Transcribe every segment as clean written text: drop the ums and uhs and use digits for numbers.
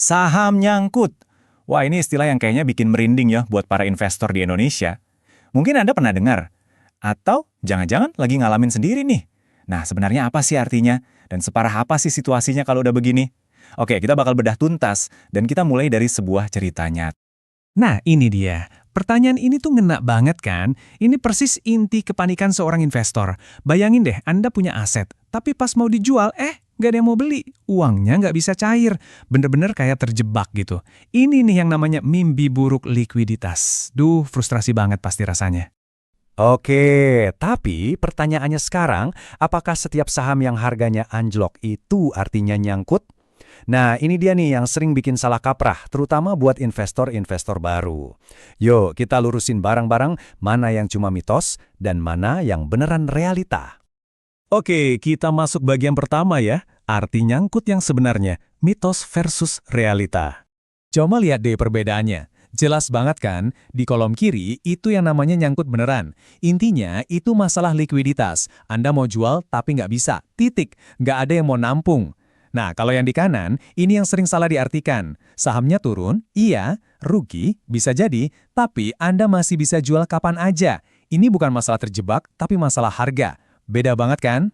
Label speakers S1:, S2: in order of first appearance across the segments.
S1: Saham nyangkut. Wah, ini istilah yang kayaknya bikin merinding ya buat para investor di Indonesia. Mungkin Anda pernah dengar. Atau jangan-jangan lagi ngalamin sendiri nih. Nah, sebenarnya apa sih artinya? Dan separah apa sih situasinya kalau udah begini? Oke, kita bakal bedah tuntas. Dan kita mulai dari sebuah cerita nyata.
S2: Nah, ini dia. Pertanyaan ini tuh ngena banget kan? Ini persis inti kepanikan seorang investor. Bayangin deh, Anda punya aset, tapi pas mau dijual, nggak ada yang mau beli. Uangnya nggak bisa cair. Bener-bener kayak terjebak gitu. Ini nih yang namanya mimpi buruk likuiditas. Duh, frustrasi banget pasti rasanya.
S3: Oke, tapi pertanyaannya sekarang, apakah setiap saham yang harganya anjlok itu artinya nyangkut? Nah, ini dia nih yang sering bikin salah kaprah, terutama buat investor-investor baru. Yuk, kita lurusin barang-barang mana yang cuma mitos dan mana yang beneran realita.
S2: Oke, kita masuk bagian pertama ya. Arti nyangkut yang sebenarnya, mitos versus realita. Coba lihat deh perbedaannya. Jelas banget kan, di kolom kiri itu yang namanya nyangkut beneran. Intinya itu masalah likuiditas. Anda mau jual tapi nggak bisa, titik. Nggak ada yang mau nampung. Nah, kalau yang di kanan, ini yang sering salah diartikan. Sahamnya turun, iya, rugi, bisa jadi, tapi Anda masih bisa jual kapan aja. Ini bukan masalah terjebak, tapi masalah harga. Beda banget kan?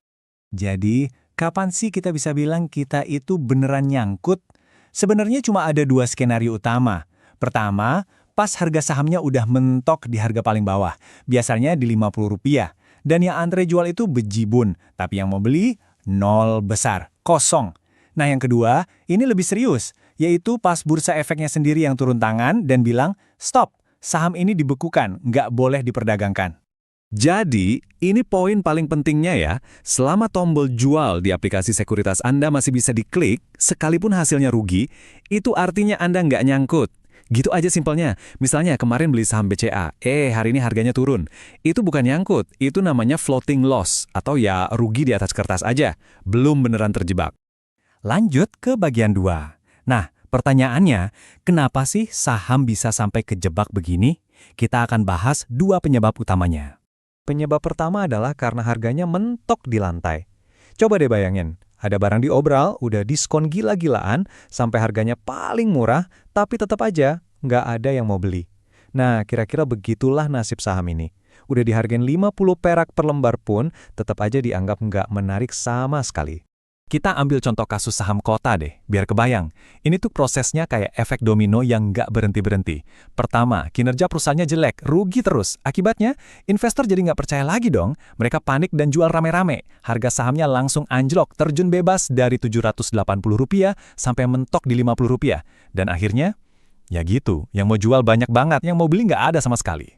S1: Jadi, kapan sih kita bisa bilang kita itu beneran nyangkut? Sebenarnya cuma ada dua skenario utama. Pertama, pas harga sahamnya udah mentok di harga paling bawah, biasanya di Rp50. Dan yang antre jual itu bejibun, tapi yang mau beli, nol besar, kosong. Nah yang kedua, ini lebih serius, yaitu pas bursa efeknya sendiri yang turun tangan dan bilang, stop, saham ini dibekukan, nggak boleh diperdagangkan.
S3: Jadi, ini poin paling pentingnya ya, selama tombol jual di aplikasi sekuritas Anda masih bisa diklik, sekalipun hasilnya rugi, itu artinya Anda nggak nyangkut. Gitu aja simpelnya. Misalnya kemarin beli saham BCA, hari ini harganya turun. Itu bukan nyangkut, itu namanya floating loss, atau ya rugi di atas kertas aja, belum beneran terjebak.
S1: Lanjut ke bagian 2. Nah, pertanyaannya, kenapa sih saham bisa sampai kejebak begini? Kita akan bahas dua penyebab utamanya.
S3: Penyebab pertama adalah karena harganya mentok di lantai. Coba deh bayangin, ada barang diobral, udah diskon gila-gilaan, sampai harganya paling murah, tapi tetap aja nggak ada yang mau beli. Nah, kira-kira begitulah nasib saham ini. Udah dihargain 50 perak per lembar pun, tetap aja dianggap nggak menarik sama sekali.
S1: Kita ambil contoh kasus saham kota deh, biar kebayang. Ini tuh prosesnya kayak efek domino yang nggak berhenti-berhenti. Pertama, kinerja perusahaannya jelek, rugi terus. Akibatnya, investor jadi nggak percaya lagi dong. Mereka panik dan jual rame-rame. Harga sahamnya langsung anjlok, terjun bebas dari Rp780 sampai mentok di Rp50. Dan akhirnya, ya gitu, yang mau jual banyak banget, yang mau beli nggak ada sama sekali.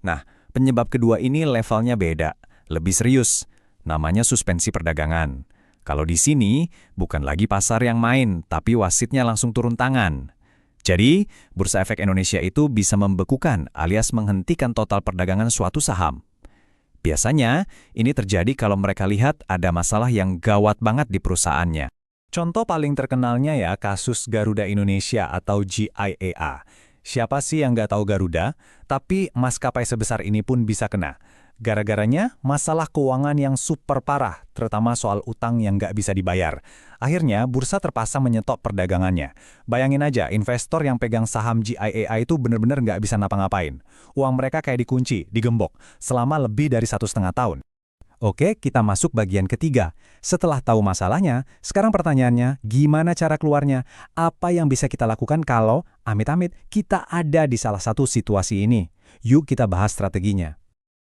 S1: Nah, penyebab kedua ini levelnya beda, lebih serius. Namanya suspensi perdagangan. Kalau di sini, bukan lagi pasar yang main, tapi wasitnya langsung turun tangan. Jadi, Bursa Efek Indonesia itu bisa membekukan alias menghentikan total perdagangan suatu saham. Biasanya, ini terjadi kalau mereka lihat ada masalah yang gawat banget di perusahaannya. Contoh paling terkenalnya ya kasus Garuda Indonesia atau GIAA. Siapa sih yang nggak tahu Garuda? Tapi maskapai sebesar ini pun bisa kena. Gara-garanya masalah keuangan yang super parah, terutama soal utang yang nggak bisa dibayar. Akhirnya, bursa terpaksa menyetop perdagangannya. Bayangin aja, investor yang pegang saham GIAA itu benar-benar nggak bisa ngapa-ngapain. Uang mereka kayak dikunci, digembok, selama lebih dari 1,5 tahun. Oke, kita masuk bagian ketiga. Setelah tahu masalahnya, sekarang pertanyaannya, gimana cara keluarnya? Apa yang bisa kita lakukan kalau, amit-amit, kita ada di salah satu situasi ini? Yuk kita bahas strateginya.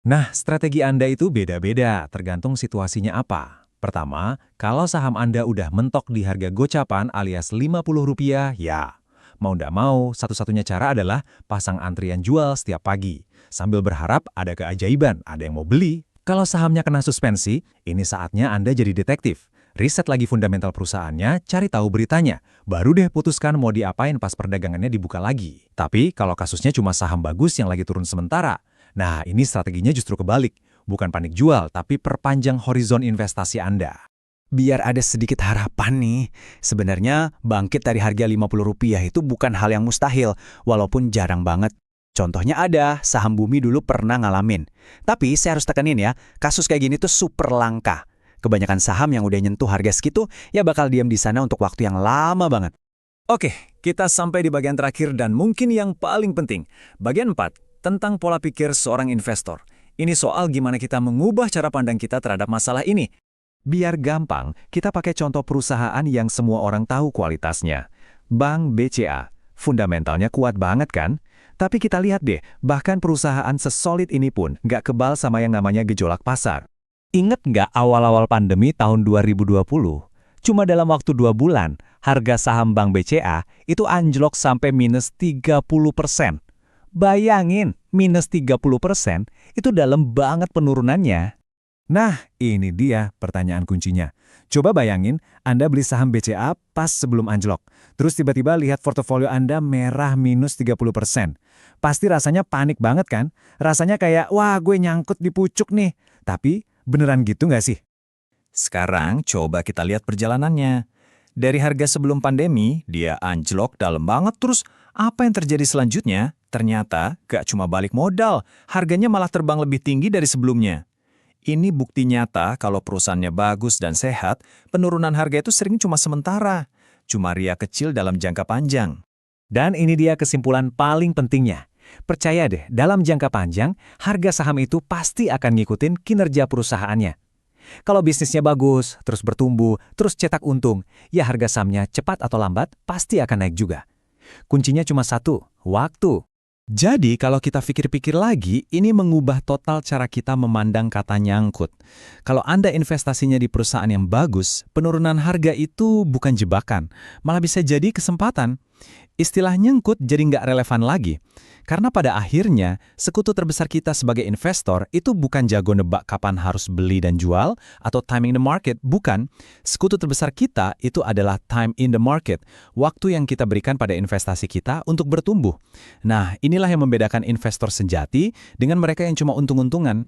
S1: Nah, strategi Anda itu beda-beda, tergantung situasinya apa. Pertama, kalau saham Anda udah mentok di harga gocapan alias Rp50, ya. Mau nggak mau, satu-satunya cara adalah pasang antrian jual setiap pagi. Sambil berharap ada keajaiban, ada yang mau beli. Kalau sahamnya kena suspensi, ini saatnya Anda jadi detektif. Riset lagi fundamental perusahaannya, cari tahu beritanya. Baru deh putuskan mau diapain pas perdagangannya dibuka lagi. Tapi kalau kasusnya cuma saham bagus yang lagi turun sementara, nah, ini strateginya justru kebalik. Bukan panik jual, tapi perpanjang horizon investasi Anda. Biar ada sedikit harapan nih, sebenarnya bangkit dari harga Rp50 itu bukan hal yang mustahil, walaupun jarang banget. Contohnya ada, saham Bumi dulu pernah ngalamin. Tapi saya harus tekanin ya, kasus kayak gini tuh super langka. Kebanyakan saham yang udah nyentuh harga segitu, ya bakal diam di sana untuk waktu yang lama banget. Oke,
S3: Kita sampai di bagian terakhir dan mungkin yang paling penting. Bagian 4, tentang pola pikir seorang investor. Ini soal gimana kita mengubah cara pandang kita terhadap masalah ini.
S1: Biar gampang, kita pakai contoh perusahaan yang semua orang tahu kualitasnya. Bank BCA. Fundamentalnya kuat banget kan? Tapi kita lihat deh, bahkan perusahaan sesolid ini pun nggak kebal sama yang namanya gejolak pasar. Ingat nggak awal-awal pandemi tahun 2020? Cuma dalam waktu 2 bulan, harga saham Bank BCA itu anjlok sampai minus 30%. Bayangin, minus 30% itu dalam banget penurunannya. Nah, ini dia pertanyaan kuncinya. Coba bayangin, Anda beli saham BCA pas sebelum anjlok. Terus tiba-tiba lihat portofolio Anda merah minus 30%. Pasti rasanya panik banget kan? Rasanya kayak, wah gue nyangkut di pucuk nih. Tapi, beneran gitu nggak sih?
S3: Sekarang coba kita lihat perjalanannya. Dari harga sebelum pandemi, dia anjlok dalam banget. Terus apa yang terjadi selanjutnya? Ternyata gak cuma balik modal, harganya malah terbang lebih tinggi dari sebelumnya. Ini bukti nyata kalau perusahaannya bagus dan sehat, penurunan harga itu sering cuma sementara. Cuma ria kecil dalam jangka panjang.
S1: Dan ini dia kesimpulan paling pentingnya. Percaya deh, dalam jangka panjang, harga saham itu pasti akan ngikutin kinerja perusahaannya. Kalau bisnisnya bagus, terus bertumbuh, terus cetak untung, ya harga sahamnya cepat atau lambat pasti akan naik juga. Kuncinya cuma satu, waktu. Jadi kalau kita pikir-pikir lagi, ini mengubah total cara kita memandang kata nyangkut. Kalau Anda investasinya di perusahaan yang bagus, penurunan harga itu bukan jebakan, malah bisa jadi kesempatan. Istilah nyangkut jadi nggak relevan lagi. Karena pada akhirnya, sekutu terbesar kita sebagai investor itu bukan jago nebak kapan harus beli dan jual, atau timing the market, bukan. Sekutu terbesar kita itu adalah time in the market, waktu yang kita berikan pada investasi kita untuk bertumbuh. Nah, inilah yang membedakan investor sejati dengan mereka yang cuma untung-untungan.